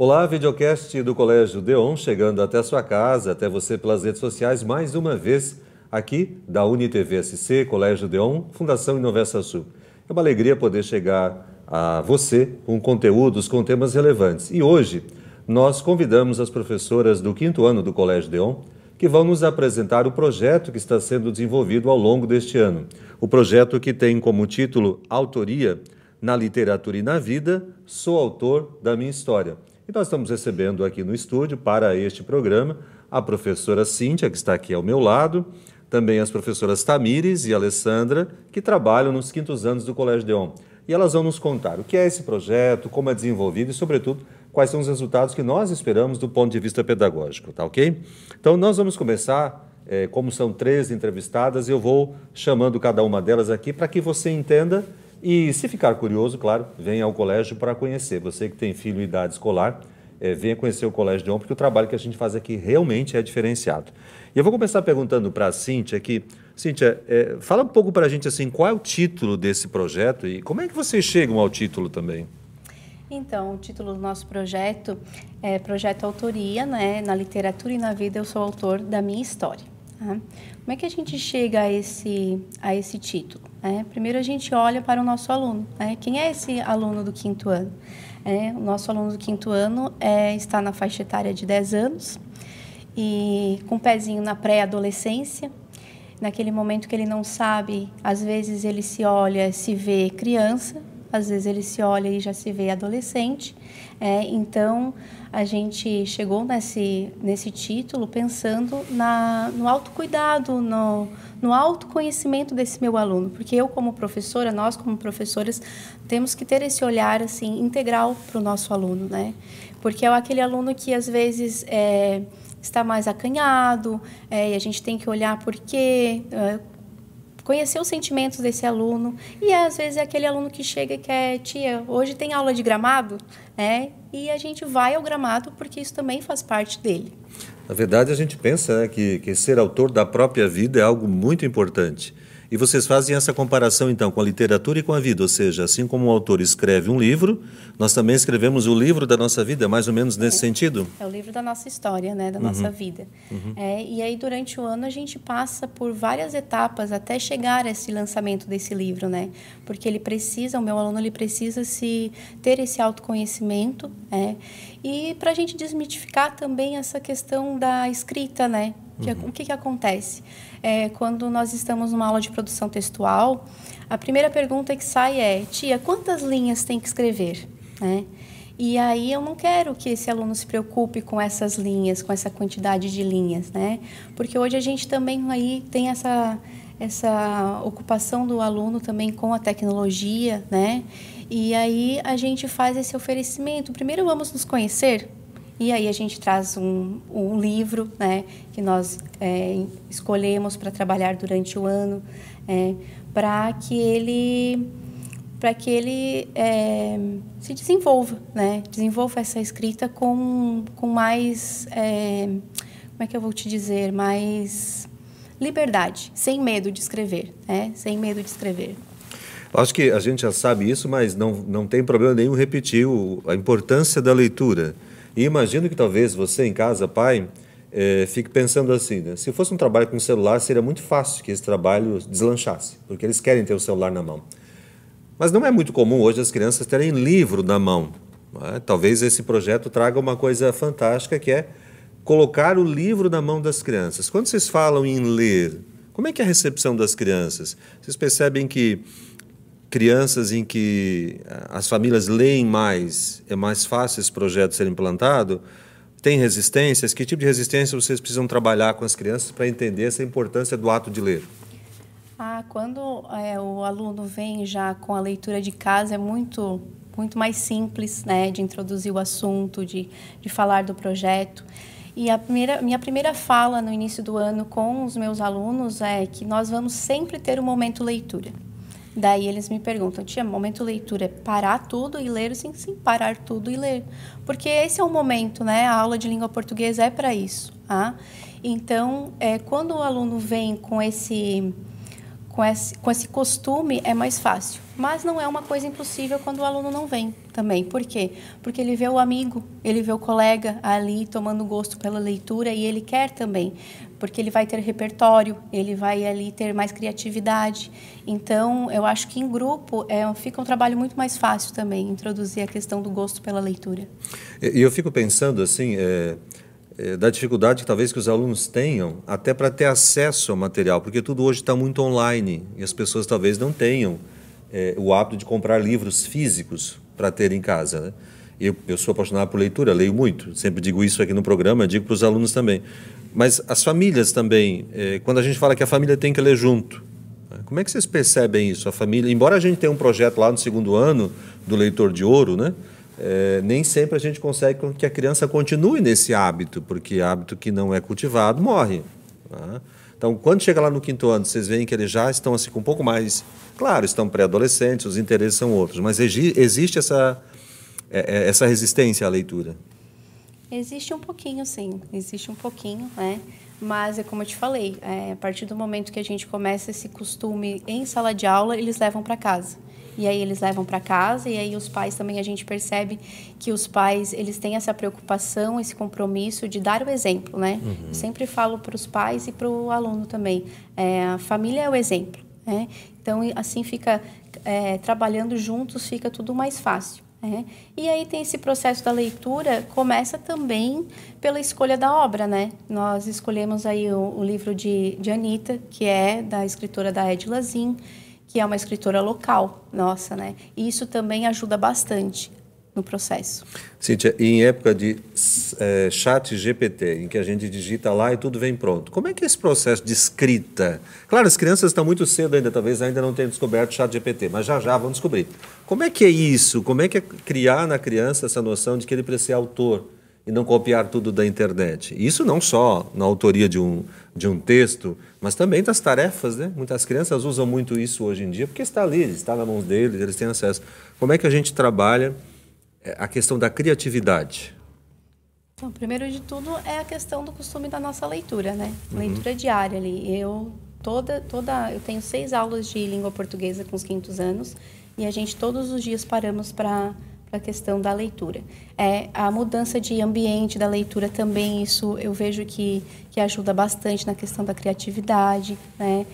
Olá, videocast do Colégio Deon, chegando até a sua casa, até você pelas redes sociais, mais uma vez aqui da UniTV-SC, Colégio Deon, Fundação Inovessa Sul. É uma alegria poder chegar a você com conteúdos, com temas relevantes. E hoje nós convidamos as professoras do 5º ano do Colégio Deon, que vão nos apresentar o projeto que está sendo desenvolvido ao longo deste ano. O projeto que tem como título Autoria na Literatura e na Vida, sou autor da minha história. E nós estamos recebendo aqui no estúdio, para este programa, a professora Cíntia, que está aqui ao meu lado, também as professoras Tamires e Alessandra, que trabalham nos 5º anos do Colégio Deon. E elas vão nos contar o que é esse projeto, como é desenvolvido e, sobretudo, quais são os resultados que nós esperamos do ponto de vista pedagógico, tá ok? Então, nós vamos começar, como são 3 entrevistadas, eu vou chamando cada uma delas aqui para que você entenda. E se ficar curioso, claro, venha ao colégio para conhecer. Você que tem filho em idade escolar, venha conhecer o Colégio Deon, porque o trabalho que a gente faz aqui realmente é diferenciado. E eu vou começar perguntando para a Cíntia aqui. Cíntia, fala um pouco para a gente assim, qual é o título desse projeto e como é que vocês chegam ao título também? Então, o título do nosso projeto é Projeto Autoria, né? Na Literatura e na Vida, eu sou autor da minha história. Tá? Como é que a gente chega a esse título? Primeiro, a gente olha para o nosso aluno. Quem é esse aluno do 5º ano? O nosso aluno do 5º ano está na faixa etária de 10 anos e com um pezinho na pré-adolescência. Naquele momento que ele não sabe, às vezes ele se olha, se vê criança, às vezes ele se olha e já se vê adolescente. Então, a gente chegou nesse título pensando no autocuidado, no autoconhecimento desse meu aluno. Porque eu, como professora, nós, como professoras, temos que ter esse olhar assim, integral para o nosso aluno, né? Porque é aquele aluno que, às vezes, está mais acanhado, e a gente tem que olhar por quê, conhecer os sentimentos desse aluno. E às vezes é aquele aluno que chega e quer, tia, hoje tem aula de gramado? E a gente vai ao gramado porque isso também faz parte dele. Na verdade, a gente pensa, né, que ser autor da própria vida é algo muito importante. E vocês fazem essa comparação, então, com a literatura e com a vida, ou seja, assim como o autor escreve um livro, nós também escrevemos o livro da nossa vida, mais ou menos nesse sentido? É o livro da nossa história, né, da nossa vida. E aí, durante o ano, a gente passa por várias etapas até chegar a esse lançamento desse livro, né? Porque o meu aluno, ele precisa ter esse autoconhecimento, e para a gente desmitificar também essa questão da escrita, né? O que acontece? Quando nós estamos numa aula de produção textual, a primeira pergunta que sai é, tia, quantas linhas tem que escrever? E aí eu não quero que esse aluno se preocupe com essas linhas, com essa quantidade de linhas, né? Porque hoje a gente também aí tem essa ocupação do aluno também com a tecnologia, né? E aí a gente faz esse oferecimento. Primeiro vamos nos conhecer. E aí a gente traz um livro, né, que nós escolhemos para trabalhar durante o ano, para que ele se desenvolva, né, desenvolva essa escrita com mais, como é que eu vou te dizer, mais liberdade, sem medo de escrever, sem medo de escrever. Acho que a gente já sabe isso, mas não tem problema nenhum repetir a importância da leitura. E imagino que talvez você em casa, pai, fique pensando assim, né? Se fosse um trabalho com celular, seria muito fácil que esse trabalho deslanchasse, porque eles querem ter o celular na mão. Mas não é muito comum hoje as crianças terem livro na mão. Talvez esse projeto traga uma coisa fantástica, que é colocar o livro na mão das crianças. Quando vocês falam em ler, como é que é a recepção das crianças? Vocês percebem que crianças em que as famílias leem mais, é mais fácil esse projeto ser implantado? Tem resistências? Que tipo de resistência vocês precisam trabalhar com as crianças para entender essa importância do ato de ler? Quando o aluno vem já com a leitura de casa, é muito mais simples, né, de introduzir o assunto, de falar do projeto. E minha primeira fala no início do ano com os meus alunos é que nós vamos sempre ter um momento leitura. Daí eles me perguntam, tia, momento leitura é parar tudo e ler? Sim, parar tudo e ler. Porque esse é o momento, né? A aula de língua portuguesa é para isso. Então, quando o aluno vem com com esse costume é mais fácil. Mas não é uma coisa impossível quando o aluno não vem também. Por quê? Porque ele vê o amigo, ele vê o colega ali tomando gosto pela leitura e ele quer também. Porque ele vai ter repertório, ele vai ali ter mais criatividade. Então, eu acho que em grupo fica um trabalho muito mais fácil também, introduzir a questão do gosto pela leitura. E eu fico pensando assim, da dificuldade que talvez que os alunos tenham até para ter acesso ao material, porque tudo hoje está muito online e as pessoas talvez não tenham o hábito de comprar livros físicos para ter em casa, né? Eu sou apaixonado por leitura, leio muito, sempre digo isso aqui no programa, digo para os alunos também. Mas as famílias também, quando a gente fala que a família tem que ler junto, né? Como é que vocês percebem isso? A família, embora a gente tenha um projeto lá no 2º ano do Leitor de Ouro, né? Nem sempre a gente consegue que a criança continue nesse hábito, porque hábito que não é cultivado morre. Tá? Então, quando chega lá no 5º ano, vocês veem que eles já estão assim, com um pouco mais... Claro, estão pré-adolescentes, os interesses são outros, mas existe essa resistência à leitura? Existe um pouquinho, sim. Existe um pouquinho, né? Mas é como eu te falei, a partir do momento que a gente começa esse costume em sala de aula, eles levam para casa. E aí eles levam para casa e aí os pais também, a gente percebe que os pais, eles têm essa preocupação, esse compromisso de dar o exemplo, né? Uhum. Eu sempre falo para os pais e para o aluno também, a família é o exemplo, né? Então, assim fica, trabalhando juntos, fica tudo mais fácil. E aí tem esse processo da leitura, começa também pela escolha da obra, né? Nós escolhemos aí o livro de Anita, que é da escritora da Edila Zin, que é uma escritora local nossa, né? E isso também ajuda bastante no processo. Cíntia, em época de chat GPT, em que a gente digita lá e tudo vem pronto, como é que é esse processo de escrita? Claro, as crianças estão muito cedo ainda, talvez ainda não tenham descoberto o chat GPT, mas já vão descobrir. Como é que é isso? Como é que é criar na criança essa noção de que ele precisa ser autor e não copiar tudo da internet? Isso não só na autoria de um texto, mas também das tarefas, né? Muitas crianças usam muito isso hoje em dia, porque está ali, está na mão deles, eles têm acesso. Como é que a gente trabalha a questão da criatividade? Então, primeiro de tudo é a questão do costume da nossa leitura, né? Leitura diária ali. Eu tenho 6 aulas de língua portuguesa com os 5º anos e a gente todos os dias paramos para a questão da leitura. A mudança de ambiente da leitura também, isso eu vejo que ajuda bastante na questão da criatividade, né?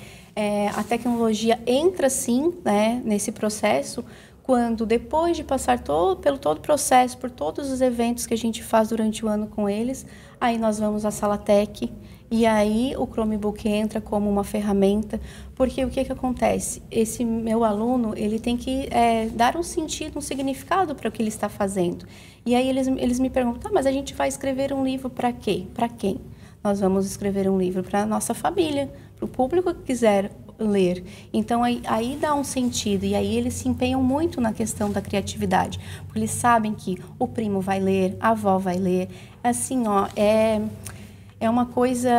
A tecnologia entra sim, né, nesse processo, quando depois de passar pelo todo o processo, por todos os eventos que a gente faz durante o ano com eles, aí nós vamos à Sala Tech e aí o Chromebook entra como uma ferramenta, porque o que acontece? Esse meu aluno, ele tem que dar um sentido, um significado para o que ele está fazendo. E aí eles me perguntam, mas a gente vai escrever um livro para quê? Para quem? Nós vamos escrever um livro para a nossa família, para o público que quiser ler. Então, aí dá um sentido, e aí eles se empenham muito na questão da criatividade, porque eles sabem que o primo vai ler, a avó vai ler, assim, ó, é uma coisa,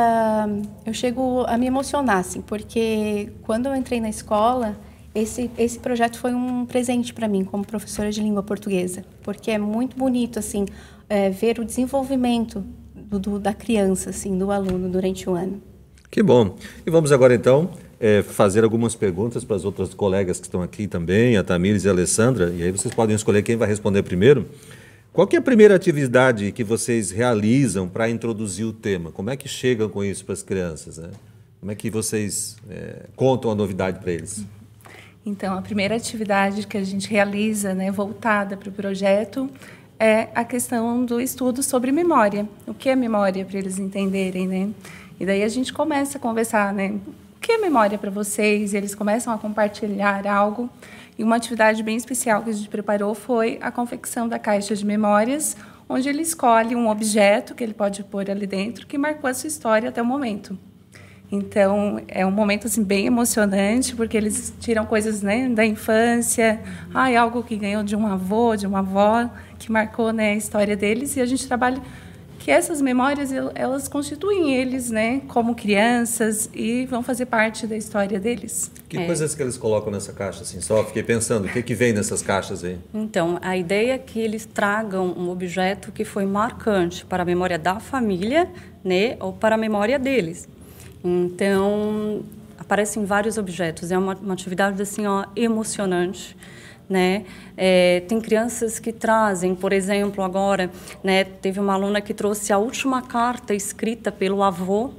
eu chego a me emocionar, assim, porque quando eu entrei na escola, esse projeto foi um presente para mim, como professora de língua portuguesa, porque é muito bonito, assim, ver o desenvolvimento da criança, assim, do aluno durante o ano. Que bom. E vamos agora, então, fazer algumas perguntas para as outras colegas que estão aqui também, a Tamires e a Alessandra, e aí vocês podem escolher quem vai responder primeiro. Qual que é a primeira atividade que vocês realizam para introduzir o tema? Como é que chegam com isso para as crianças, né? Como é que vocês contam a novidade para eles? Então, a primeira atividade que a gente realiza, né, voltada para o projeto, é a questão do estudo sobre memória. O que é memória, para eles entenderem, né? E daí a gente começa a conversar, né? O que é memória para vocês? E eles começam a compartilhar algo. E uma atividade bem especial que a gente preparou foi a confecção da caixa de memórias, onde ele escolhe um objeto que ele pode pôr ali dentro que marcou a sua história até o momento. Então, é um momento assim, bem emocionante, porque eles tiram coisas, né, da infância, algo que ganhou de um avô, de uma avó, que marcou, né, a história deles, e a gente trabalha que essas memórias, elas constituem eles, né, como crianças e vão fazer parte da história deles. Que coisas que eles colocam nessa caixa, assim? Só fiquei pensando, o que vem nessas caixas aí? Então, a ideia é que eles tragam um objeto que foi marcante para a memória da família, né, ou para a memória deles. Então, aparecem vários objetos. É uma atividade assim, ó, emocionante, né? Tem crianças que trazem, por exemplo, agora, né, teve uma aluna que trouxe a última carta escrita pelo avô,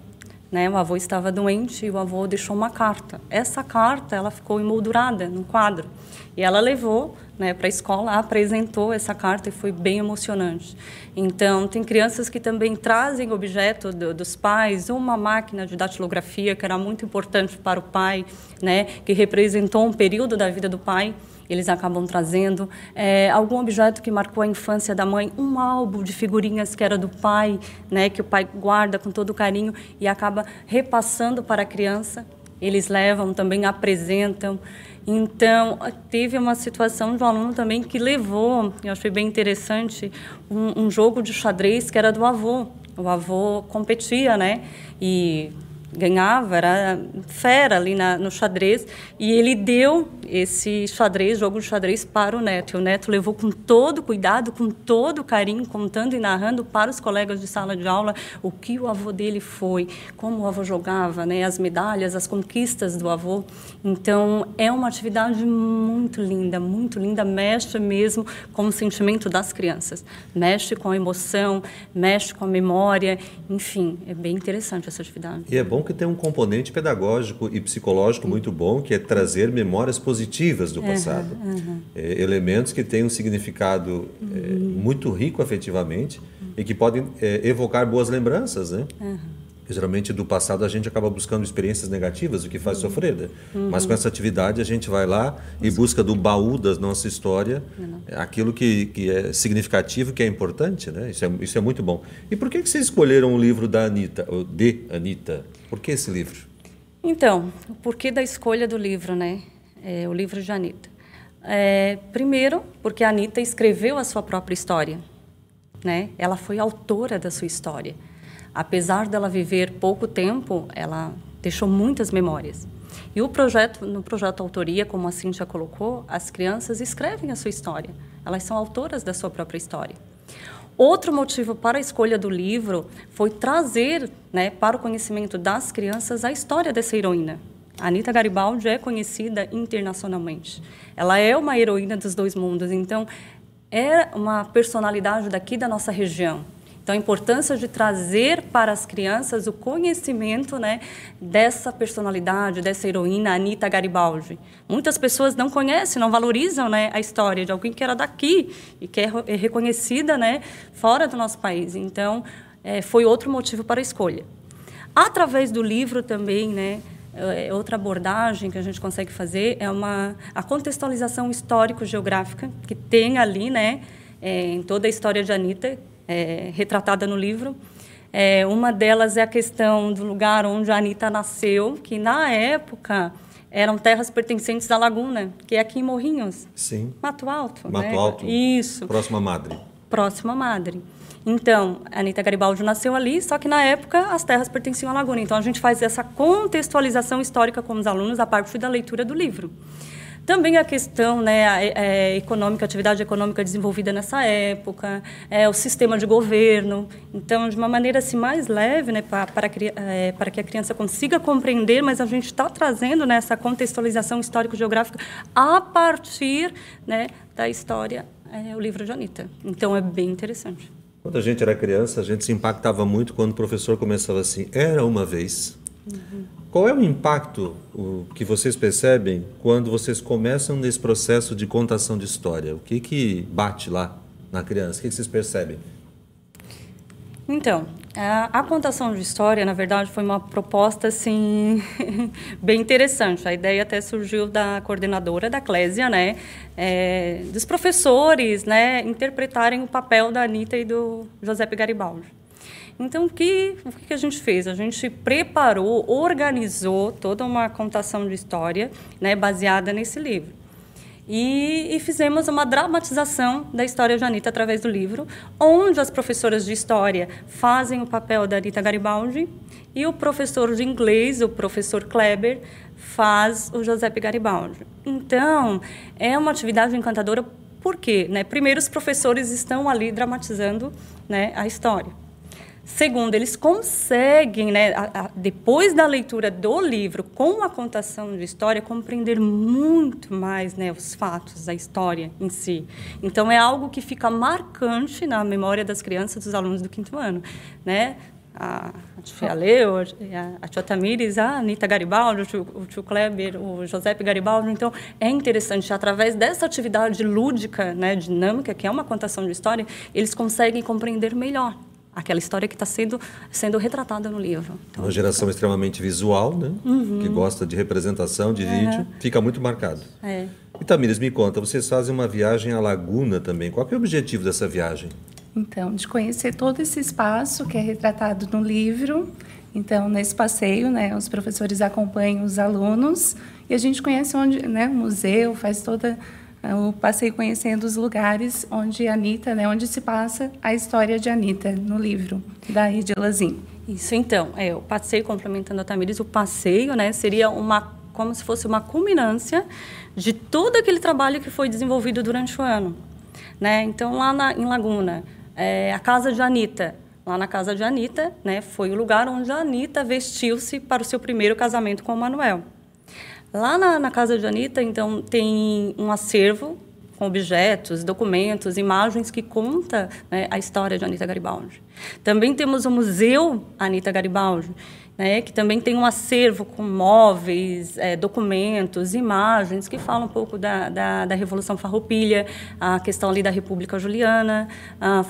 né? O avô estava doente e o avô deixou uma carta. Essa carta, ela ficou emoldurada num quadro. E ela levou, né, para a escola, apresentou essa carta e foi bem emocionante. Então, tem crianças que também trazem objeto dos pais, uma máquina de datilografia, que era muito importante para o pai, né, que representou um período da vida do pai. Eles acabam trazendo algum objeto que marcou a infância da mãe, um álbum de figurinhas que era do pai, né, que o pai guarda com todo carinho e acaba repassando para a criança. Eles levam, também apresentam. Então, teve uma situação de um aluno também que levou, eu achei bem interessante, um jogo de xadrez que era do avô. O avô competia, né, e ganhava, era fera ali no xadrez, e ele deu esse xadrez, jogo de xadrez, para o neto. E o neto levou com todo cuidado, com todo carinho, contando e narrando para os colegas de sala de aula o que o avô dele foi, como o avô jogava, né, as medalhas, as conquistas do avô. Então, é uma atividade muito linda, mexe mesmo com o sentimento das crianças, mexe com a emoção, mexe com a memória, enfim, é bem interessante essa atividade. E é bom que tem um componente pedagógico e psicológico muito bom, que é trazer memórias positivas do passado. Elementos que têm um significado muito rico afetivamente e que podem evocar boas lembranças, né? Geralmente do passado a gente acaba buscando experiências negativas, o que faz sofrer, né? Mas com essa atividade a gente vai lá e busca do baú da nossa história aquilo que é significativo, que é importante, né? Isso é muito bom. E por que vocês escolheram o livro da Anita, ou de Anita? Por que esse livro? Então, o porquê da escolha do livro, né? O livro de Anita. Primeiro, porque a Anita escreveu a sua própria história, né? Ela foi autora da sua história. Apesar dela viver pouco tempo, ela deixou muitas memórias. E no projeto Autoria, como a Cíntia colocou, as crianças escrevem a sua história. Elas são autoras da sua própria história. Outro motivo para a escolha do livro foi trazer, né, para o conhecimento das crianças a história dessa heroína. A Anita Garibaldi é conhecida internacionalmente. Ela é uma heroína dos dois mundos, então é uma personalidade daqui da nossa região. Então, a importância de trazer para as crianças o conhecimento, né, dessa personalidade, dessa heroína, Anita Garibaldi. Muitas pessoas não conhecem, não valorizam, né, a história de alguém que era daqui e que é reconhecida, né, fora do nosso país. Então, foi outro motivo para a escolha. Através do livro também, né, outra abordagem que a gente consegue fazer é a contextualização histórico-geográfica que tem ali, né, em toda a história de Anita, retratada no livro. Uma delas é a questão do lugar onde a Anita nasceu, que na época eram terras pertencentes à Laguna, que é aqui em Morrinhos. Sim. Mato Alto. Mato né? Alto. Isso. Próxima Madre. Próxima Madre. Então, a Anita Garibaldi nasceu ali, só que na época as terras pertenciam à Laguna. Então, a gente faz essa contextualização histórica com os alunos a partir da leitura do livro. Também a questão, né, econômica, atividade econômica desenvolvida nessa época, o sistema de governo. Então, de uma maneira assim, mais leve, né, para que a criança consiga compreender, mas a gente está trazendo, né, essa contextualização histórico-geográfica a partir, né, da história, o livro de Anita. Então, é bem interessante. Quando a gente era criança, a gente se impactava muito quando o professor começava assim, era uma vez. Qual é o impacto que vocês percebem quando vocês começam nesse processo de contação de história? O que bate lá na criança? O que vocês percebem? Então, a contação de história, na verdade, foi uma proposta assim, bem interessante. A ideia até surgiu da coordenadora da Clésia, né? Dos professores, né, interpretarem o papel da Anita e do Giuseppe Garibaldi. Então, o que a gente fez? A gente preparou, organizou toda uma contação de história, né, baseada nesse livro. E fizemos uma dramatização da história de Anita através do livro, onde as professoras de história fazem o papel da Anita Garibaldi e o professor de inglês, o professor Kleber, faz o Giuseppe Garibaldi. Então, é uma atividade encantadora, por quê? Né? Primeiro, os professores estão ali dramatizando, né, a história. Segundo, eles conseguem, né, depois da leitura do livro, com a contação de história, compreender muito mais, né, os fatos, a história em si. Então, é algo que fica marcante na memória das crianças, dos alunos do 5º ano, né? A tia Leo, a tia Tamires, a Anita Garibaldi, o tio Kleber, o Josepe Garibaldi. Então, é interessante, através dessa atividade lúdica, né, dinâmica, que é uma contação de história, eles conseguem compreender melhor aquela história que está sendo retratada no livro. Então, uma geração extremamente visual, né? Que gosta de representação, de vídeo, fica muito marcado. E Tamires, me conta, vocês fazem uma viagem à Laguna também. Qual que é o objetivo dessa viagem? Então, de conhecer todo esse espaço que é retratado no livro. Então, nesse passeio, né, os professores acompanham os alunos e a gente conhece onde, né, o museu, faz todo o passeio conhecendo os lugares onde Anita, né, onde se passa a história de Anita no livro da Edila Lazim. Isso, então, o passeio, complementando a Tamires, o passeio, né, seria como se fosse uma culminância de todo aquele trabalho que foi desenvolvido durante o ano, né? Então, lá em Laguna, a casa de Anita. Lá na casa de Anita, né, foi o lugar onde a Anita vestiu-se para o seu primeiro casamento com o Manuel. Lá na casa de Anita, então, tem um acervo com objetos, documentos, imagens que conta, né, a história de Anita Garibaldi. Também temos o Museu Anita Garibaldi, né, que também tem um acervo com móveis, documentos, imagens que falam um pouco da Revolução Farroupilha, a questão ali da República Juliana,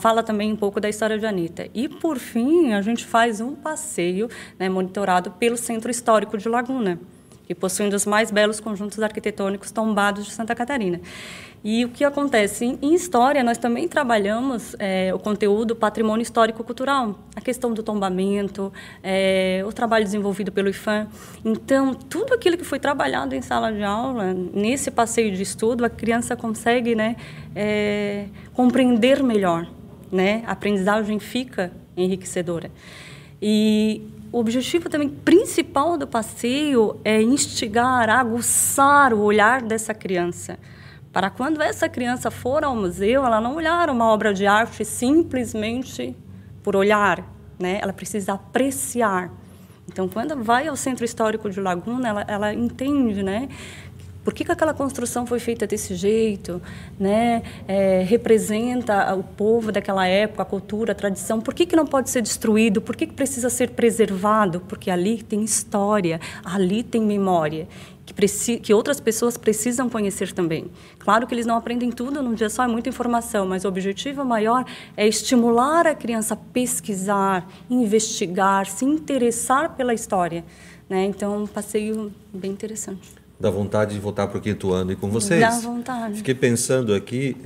fala também um pouco da história de Anita. E, por fim, a gente faz um passeio, né, monitorado pelo Centro Histórico de Laguna, que possui um dos mais belos conjuntos arquitetônicos tombados de Santa Catarina. E o que acontece? Em história, nós também trabalhamos o conteúdo patrimônio histórico-cultural, a questão do tombamento, o trabalho desenvolvido pelo IFAM. Então, tudo aquilo que foi trabalhado em sala de aula, nesse passeio de estudo, a criança consegue, né, compreender melhor, né? A aprendizagem fica enriquecedora. E o objetivo também principal do passeio é instigar, aguçar o olhar dessa criança, para quando essa criança for ao museu, ela não olhar uma obra de arte simplesmente por olhar, né? Ela precisa apreciar. Então, quando vai ao Centro Histórico de Laguna, ela entende, né? Por que aquela construção foi feita desse jeito, né? Representa o povo daquela época, a cultura, a tradição. Por que não pode ser destruído? Por que precisa ser preservado? Porque ali tem história, ali tem memória, que outras pessoas precisam conhecer também. Claro que eles não aprendem tudo num dia só, é muita informação, mas o objetivo maior é estimular a criança a pesquisar, investigar, se interessar pela história, né? Então, um passeio bem interessante. Dá vontade de voltar para o 5º ano e com vocês. Dá vontade. Fiquei pensando aqui,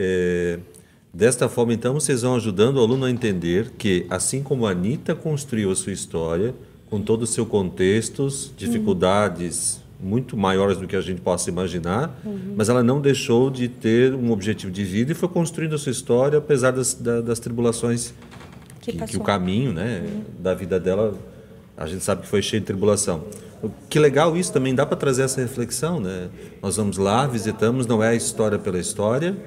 desta forma, então, vocês vão ajudando o aluno a entender que, assim como a Anita construiu a sua história, com todo o seu contexto, dificuldades muito maiores do que a gente possa imaginar, mas ela não deixou de ter um objetivo de vida e foi construindo a sua história, apesar das tribulações que o caminho, né, da vida dela, a gente sabe que foi cheio de tribulação. Que legal isso, também dá para trazer essa reflexão, né? Nós vamos lá, visitamos, não é a história pela história,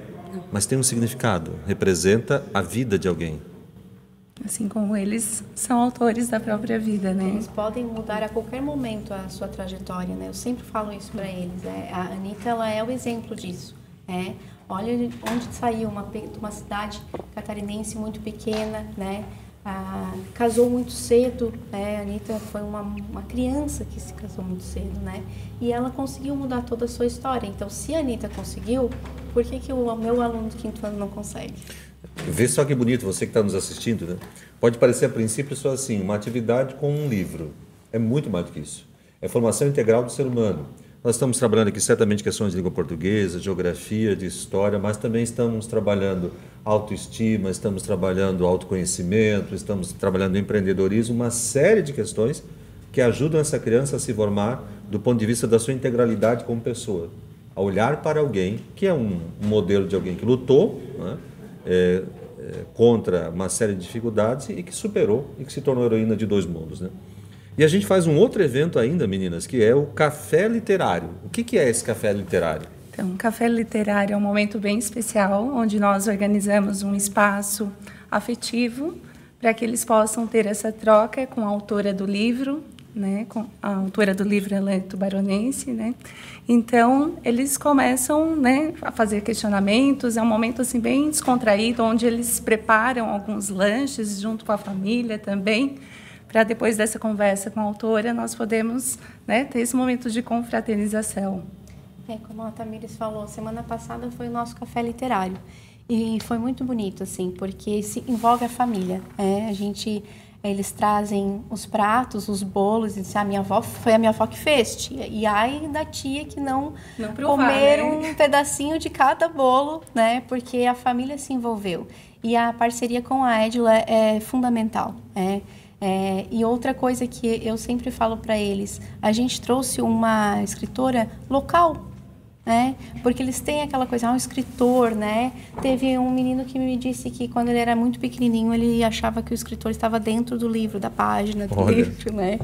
mas tem um significado, representa a vida de alguém. Assim como eles são autores da própria vida, né? Eles podem mudar a qualquer momento a sua trajetória, né? Eu sempre falo isso para eles. A Anita, ela é o exemplo disso. Olha onde saiu uma cidade catarinense muito pequena, né? Casou muito cedo, né? A Anita foi uma criança que se casou muito cedo, né? E ela conseguiu mudar toda a sua história. Então, se a Anita conseguiu, por que o meu aluno do 5º ano não consegue? Vê só que bonito, você que está nos assistindo, né? Pode parecer a princípio só assim, uma atividade com um livro. É muito mais do que isso. É formação integral do ser humano. Nós estamos trabalhando aqui certamente questões de língua portuguesa, geografia, de história, mas também estamos trabalhando autoestima, estamos trabalhando autoconhecimento, estamos trabalhando empreendedorismo, uma série de questões que ajudam essa criança a se formar do ponto de vista da sua integralidade como pessoa. A olhar para alguém que é um modelo de alguém que lutou, né, contra uma série de dificuldades e que superou e que se tornou heroína de 2 mundos, né? E a gente faz um outro evento ainda, meninas, que é o Café Literário. O que é esse Café Literário? Então, o Café Literário é um momento bem especial, onde nós organizamos um espaço afetivo para que eles possam ter essa troca com a autora do livro, né? Com a autora do livro, ela é tubaronense, né? Então, eles começam, né, a fazer questionamentos. É um momento assim bem descontraído, onde eles preparam alguns lanches junto com a família também, para depois dessa conversa com a autora nós podemos, né, ter esse momento de confraternização. Como a Tamires falou, semana passada foi o nosso café literário. E foi muito bonito, assim, porque se envolve a família. Eles trazem os pratos, os bolos, e dizem, foi a minha avó que fez, tia. E ai da tia que não provar, comer, né? Um pedacinho de cada bolo, né? Porque a família se envolveu. E a parceria com a Edila é fundamental, e outra coisa que eu sempre falo para eles, a gente trouxe uma escritora local, porque eles têm aquela coisa, um escritor, né? Teve um menino que me disse que quando ele era muito pequenininho, ele achava que o escritor estava dentro do livro, da página do livro, né?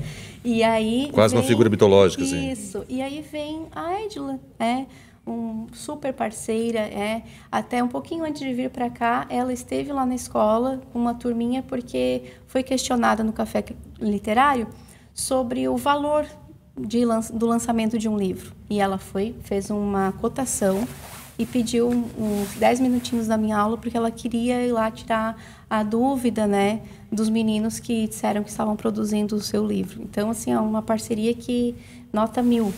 E aí quase uma figura mitológica, assim. Isso. E aí vem a Edila, um super parceira, até um pouquinho antes de vir para cá, ela esteve lá na escola com uma turminha porque foi questionada no café literário sobre o valor do lançamento de um livro. E ela fez uma cotação e pediu uns 10 minutinhos da minha aula porque ela queria ir lá tirar a dúvida, né, dos meninos que disseram que estavam produzindo o seu livro. Então, assim, é uma parceria que nota 1000.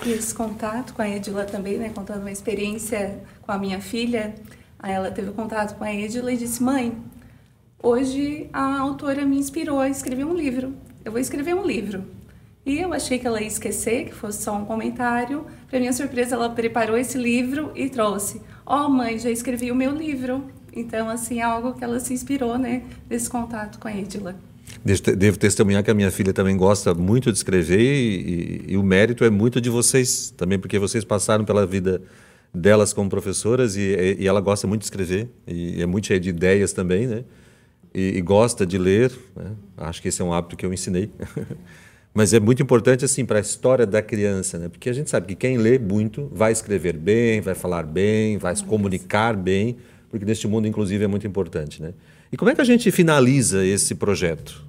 E esse contato com a Edila também, né, contando uma experiência com a minha filha, aí ela teve contato com a Edila e disse, mãe, hoje a autora me inspirou a escrever um livro. Eu vou escrever um livro. E eu achei que ela ia esquecer, que fosse só um comentário. Para minha surpresa, ela preparou esse livro e trouxe. Mãe, já escrevi o meu livro. Então, assim, é algo que ela se inspirou, né, desse contato com a Edila. Devo testemunhar que a minha filha também gosta muito de escrever e o mérito é muito de vocês também, porque vocês passaram pela vida delas como professoras e ela gosta muito de escrever e é muito cheia de ideias também, né? E gosta de ler, né? Acho que esse é um hábito que eu ensinei. Mas é muito importante assim para a história da criança, né? Porque a gente sabe que quem lê muito vai escrever bem, vai falar bem, vai se comunicar bem, porque neste mundo, inclusive, é muito importante, né? E como é que a gente finaliza esse projeto?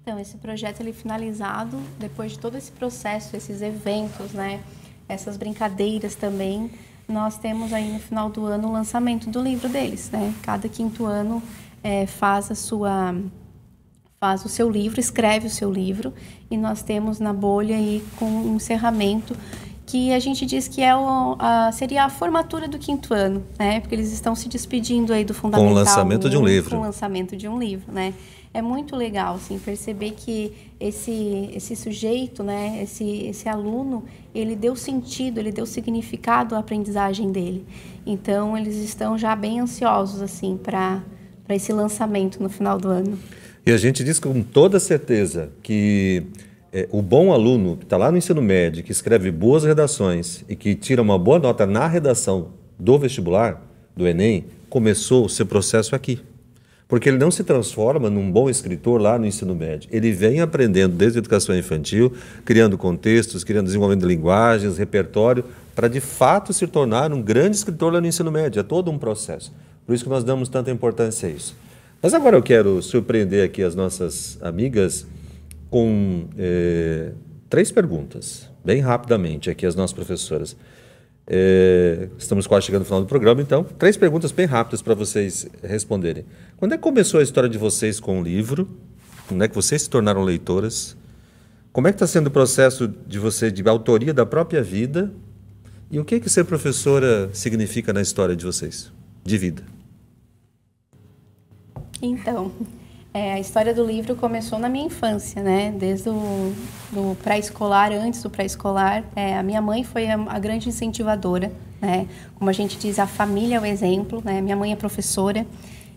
Então, esse projeto ele é finalizado depois de todo esse processo, esses eventos, né? Essas brincadeiras também. Nós temos aí no final do ano o lançamento do livro deles, né? Cada 5º ano faz o seu livro, escreve o seu livro, e nós temos na bolha aí com um encerramento que a gente diz que seria a formatura do 5º ano, né? Porque eles estão se despedindo aí do Fundamental. Com o lançamento de um livro. Com o lançamento de um livro, né? É muito legal, assim, perceber que esse sujeito, né? Esse aluno, ele deu sentido, ele deu significado à aprendizagem dele. Então, eles estão já bem ansiosos, assim, para esse lançamento no final do ano. E a gente diz com toda certeza que o bom aluno que está lá no ensino médio, que escreve boas redações e que tira uma boa nota na redação do vestibular, do Enem, começou o seu processo aqui. Porque ele não se transforma num bom escritor lá no ensino médio. Ele vem aprendendo desde a educação infantil, criando contextos, desenvolvendo linguagens, repertório, para de fato se tornar um grande escritor lá no ensino médio. É todo um processo. Por isso que nós damos tanta importância a isso. Mas agora eu quero surpreender aqui as nossas amigas com 3 perguntas, bem rapidamente, aqui as nossas professoras. Estamos quase chegando no final do programa, então, 3 perguntas bem rápidas para vocês responderem. Quando é que começou a história de vocês com o livro? Quando é que vocês se tornaram leitoras? Como é que está sendo o processo de vocês de autoria da própria vida? E o que ser professora significa na história de vocês, de vida? Então, a história do livro começou na minha infância, né? Desde do pré-escolar, antes do pré-escolar. A minha mãe foi a grande incentivadora, né? Como a gente diz, a família é o exemplo, né? Minha mãe é professora,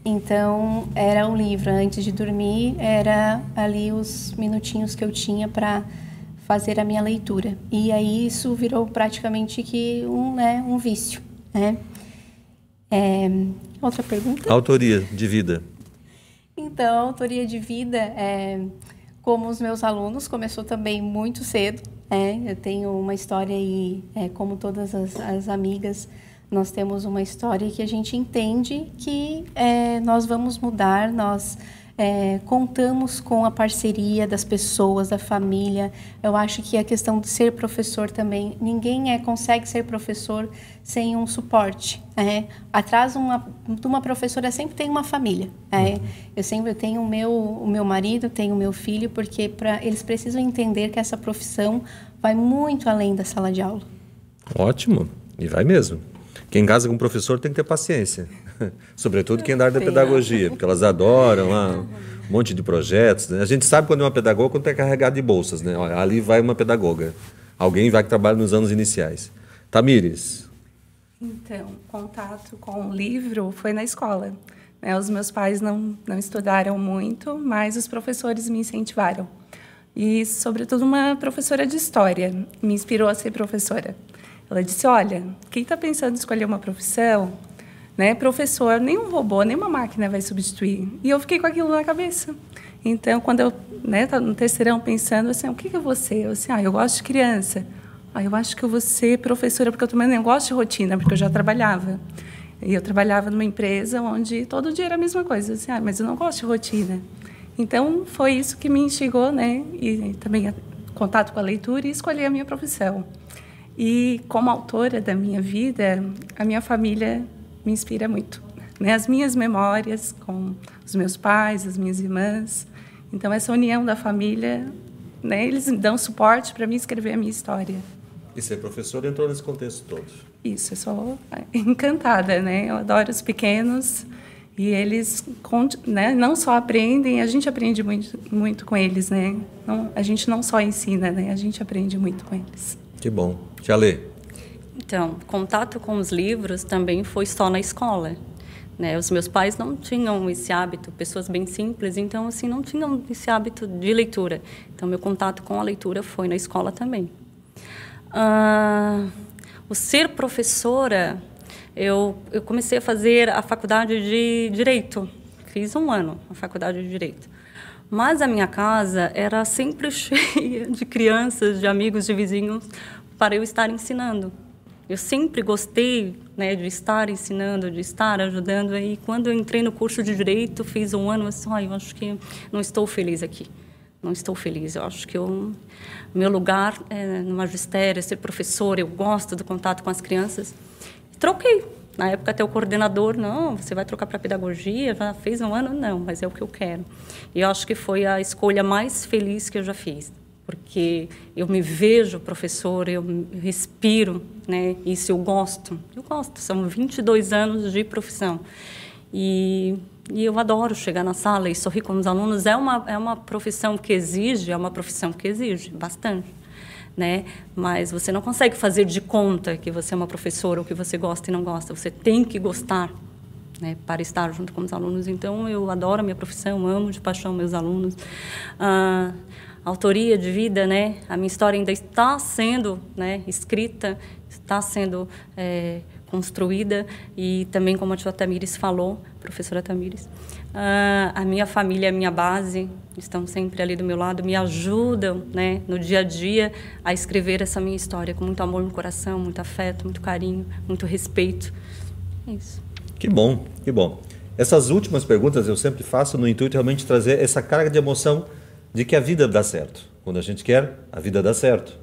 então era o livro. Antes de dormir, era ali os minutinhos que eu tinha para fazer a minha leitura. E aí isso virou praticamente que um vício, né? Outra pergunta? Autoria de vida. Então, a autoria de vida, como os meus alunos, começou também muito cedo. Eu tenho uma história aí, como todas as amigas, nós temos uma história que a gente entende que nós vamos mudar, nós contamos com a parceria das pessoas, da família. Eu acho que a questão de ser professor também, ninguém consegue ser professor sem um suporte. Atrás de uma professora sempre tem uma família. Eu tenho o meu marido, tenho o meu filho, porque eles precisam entender que essa profissão vai muito além da sala de aula. Ótimo, e vai mesmo. Quem casa com professor tem que ter paciência, sobretudo quem é da área da pedagogia, porque elas adoram um monte de projetos, né? A gente sabe quando é uma pedagoga, quando é carregado de bolsas, né? Olha, ali vai uma pedagoga, alguém vai que trabalha nos anos iniciais. Tamires. Então, contato com o livro foi na escola. Os meus pais não estudaram muito, mas os professores me incentivaram. E, sobretudo, uma professora de história me inspirou a ser professora. Ela disse, olha, quem está pensando em escolher uma profissão, professor, nem um robô, nem uma máquina vai substituir. E eu fiquei com aquilo na cabeça. Então, quando eu estava no terceirão pensando, assim, o que eu vou ser? Eu disse, eu gosto de criança. Eu acho que eu vou ser professora, porque eu também não gosto de rotina, porque eu já trabalhava. E eu trabalhava numa empresa onde todo dia era a mesma coisa. Eu disse, mas eu não gosto de rotina. Então, foi isso que me instigou, e também contato com a leitura, e escolher a minha profissão. E, como autora da minha vida, a minha família me inspira muito. As minhas memórias com os meus pais, as minhas irmãs. Então, essa união da família, eles dão suporte para mim escrever a minha história. E ser professora entrou nesse contexto todo? Isso, eu sou encantada, Eu adoro os pequenos e eles não só aprendem, a gente aprende muito, muito com eles, Não, a gente não só ensina, a gente aprende muito com eles. Que bom. Tia Lê. Então, contato com os livros também foi só na escola. Os meus pais não tinham esse hábito, pessoas bem simples, então assim não tinham esse hábito de leitura. Então, meu contato com a leitura foi na escola também. O ser professora, eu comecei a fazer a faculdade de Direito. Fiz 1 ano a faculdade de Direito. Mas a minha casa era sempre cheia de crianças, de amigos, de vizinhos, para eu estar ensinando. Eu sempre gostei de estar ensinando, de estar ajudando. E quando eu entrei no curso de Direito, fiz 1 ano, eu acho que não estou feliz aqui. Não estou feliz. Eu acho que meu lugar é no magistério, ser professora. Eu gosto do contato com as crianças. Troquei. Na época, até o coordenador, não, você vai trocar para pedagogia, já fez 1 ano? Não, mas é o que eu quero. E eu acho que foi a escolha mais feliz que eu já fiz, porque eu me vejo professora, eu respiro, isso eu gosto. São 22 anos de profissão. E eu adoro chegar na sala e sorrir com os alunos. É uma profissão que exige, bastante. Mas você não consegue fazer de conta que você é uma professora ou que você gosta e não gosta. Você tem que gostar, para estar junto com os alunos. Então, eu adoro a minha profissão, amo de paixão meus alunos. Autoria de vida, a minha história ainda está sendo escrita, está sendo construída. E também, como a tia Tamires falou, professora Tamires, a minha família é a minha base, estão sempre ali do meu lado, me ajudam no dia a dia a escrever essa minha história com muito amor no coração, muito afeto, muito carinho, muito respeito. É isso. Que bom, que bom. Essas últimas perguntas eu sempre faço no intuito de realmente trazer essa carga de emoção de que a vida dá certo. Quando a gente quer, a vida dá certo.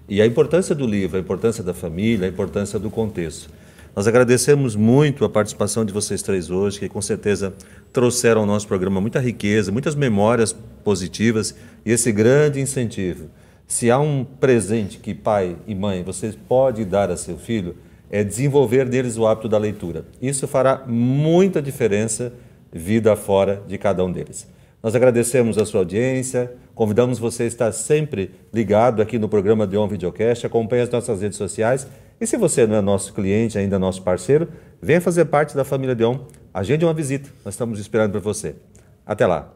E a importância do livro, a importância da família, a importância do contexto. Nós agradecemos muito a participação de vocês 3 hoje, que com certeza trouxeram ao nosso programa muita riqueza, muitas memórias positivas e esse grande incentivo. Se há um presente que pai e mãe vocês podem dar a seu filho, é desenvolver neles o hábito da leitura. Isso fará muita diferença vida fora de cada um deles. Nós agradecemos a sua audiência, convidamos você a estar sempre ligado aqui no programa Deon Videocast, acompanhe as nossas redes sociais e se você não é nosso cliente, ainda nosso parceiro, venha fazer parte da família Deon, agende uma visita, nós estamos esperando por você. Até lá!